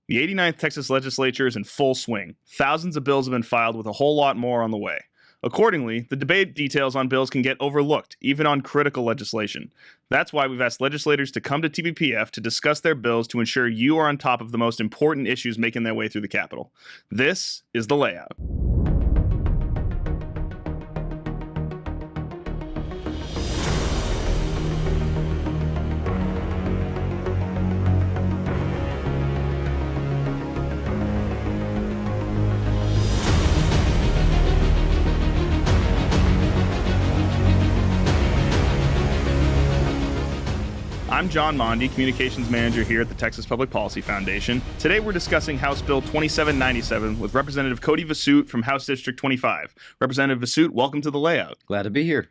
The 89th Texas legislature is in full swing. Thousands of bills have been filed with a whole lot more on the way. Accordingly, the debate details on bills can get overlooked, even on critical legislation. That's why we've asked legislators to come to TPPF to discuss their bills to ensure you are on top of the most important issues making their way through the Capitol. This is The Layout. I'm John Mondi, Communications Manager here at the Texas Public Policy Foundation. Today we're discussing House Bill 2797 with Representative Cody Vasut from House District 25. Representative Vasut, welcome to The Layout. Glad to be here.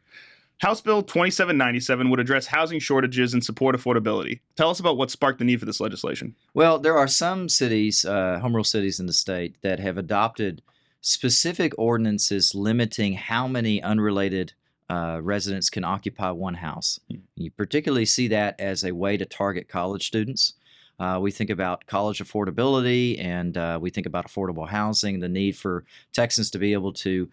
House Bill 2797 would address housing shortages and support affordability. Tell us about what sparked the need for this legislation. Well, there are some cities, home rule cities in the state, that have adopted specific ordinances limiting how many unrelated residents can occupy one house. You particularly see that as a way to target college students. We think about college affordability, and we think about affordable housing, the need for Texans to be able to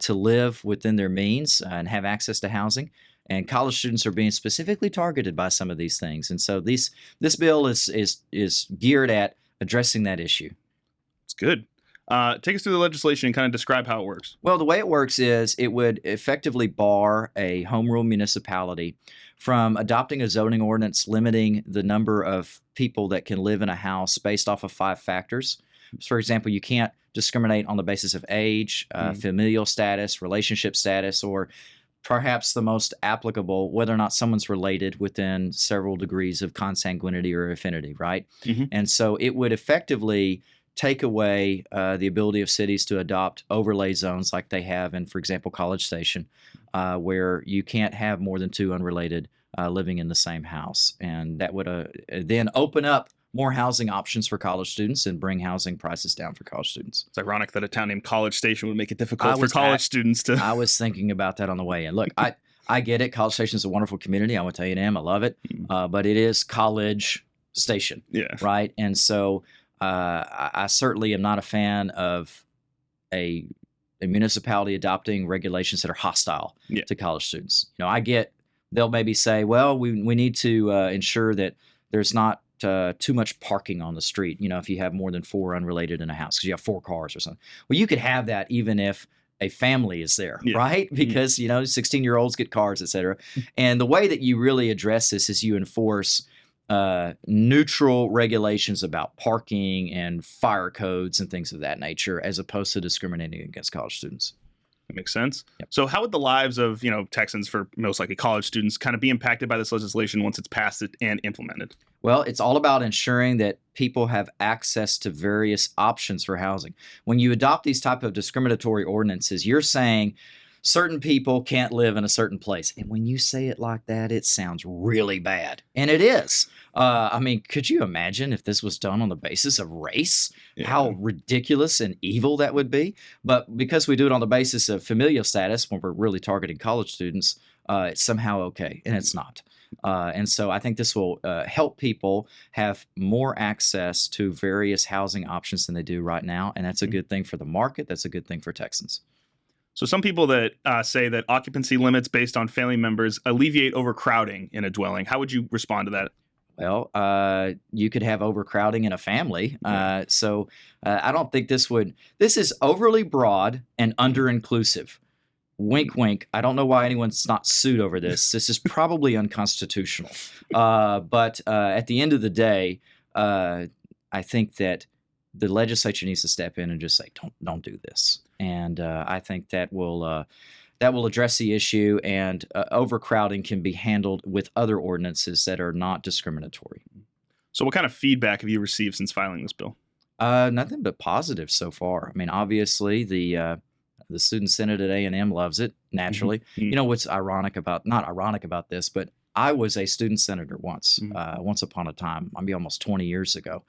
live within their means and have access to housing. And college students are being specifically targeted by some of these things. And so this bill is geared at addressing that issue. It's good. Take us through the legislation and kind of describe how it works. Well, the way it works is it would effectively bar a home rule municipality from adopting a zoning ordinance limiting the number of people that can live in a house based off of 5 factors. For example, you can't discriminate on the basis of age, familial status, relationship status, or perhaps the most applicable, whether or not someone's related within several degrees of consanguinity or affinity, right? And so it would effectively take away the ability of cities to adopt overlay zones like they have in, for example, College Station, where you can't have more than 2 unrelated living in the same house. And that would then open up more housing options for college students and bring housing prices down for college students. It's ironic that a town named College Station would make it difficult for college students to... I was thinking about that on the way in. Look, I get it. College Station is a wonderful community. I went to A&M. I love it. But it is College Station, right? And so... I certainly am not a fan of a municipality adopting regulations that are hostile to college students. You know, I get they'll maybe say, well, we need to ensure that there's not too much parking on the street. You know, if you have more than 4 unrelated in a house because you have 4 cars or something. Well, you could have that even if a family is there, right? Because, you know, 16-year-olds get cars, et cetera. And the way that you really address this is you enforce neutral regulations about parking and fire codes and things of that nature, as opposed to discriminating against college students. That makes sense. Yep. So how would the lives of, Texans, for most likely college students, kind of be impacted by this legislation once it's passed and implemented? Well, it's all about ensuring that people have access to various options for housing. When you adopt these type of discriminatory ordinances, you're saying certain people can't live in a certain place. And when you say it like that, it sounds really bad. And it is. I mean, could you imagine if this was done on the basis of race? How ridiculous and evil that would be. But because we do it on the basis of familial status, when we're really targeting college students, it's somehow okay. And it's not. And so I think this will help people have more access to various housing options than they do right now. And that's a good thing for the market. That's a good thing for Texans. So some people that say that occupancy limits based on family members alleviate overcrowding in a dwelling. How would you respond to that? Well, you could have overcrowding in a family. So I don't think this is overly broad and under-inclusive. Wink, wink. I don't know why anyone's not sued over this. This is probably unconstitutional. But at the end of the day, I think that the legislature needs to step in and just say, don't do this. And I think that will address the issue, and overcrowding can be handled with other ordinances that are not discriminatory. So what kind of feedback have you received since filing this bill? Nothing but positive so far. I mean, obviously, the Student Senate at A&M loves it, naturally. You know what's not ironic about this, but I was a student senator once upon a time, almost 20 years ago.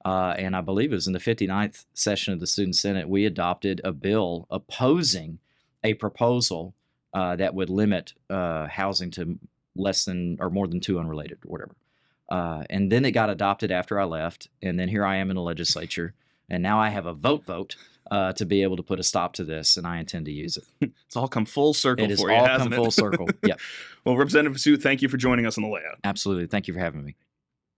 And I believe it was in the 59th session of the Student Senate, we adopted a bill opposing a proposal that would limit housing to less than or more than 2 unrelated or whatever. And then it got adopted after I left. And then here I am in the legislature. And now I have a vote to be able to put a stop to this, and I intend to use it. It's all come full circle for you, It hasn't has all come full circle. Yep. Well, Representative Vasut, thank you for joining us on The Layout. Absolutely. Thank you for having me.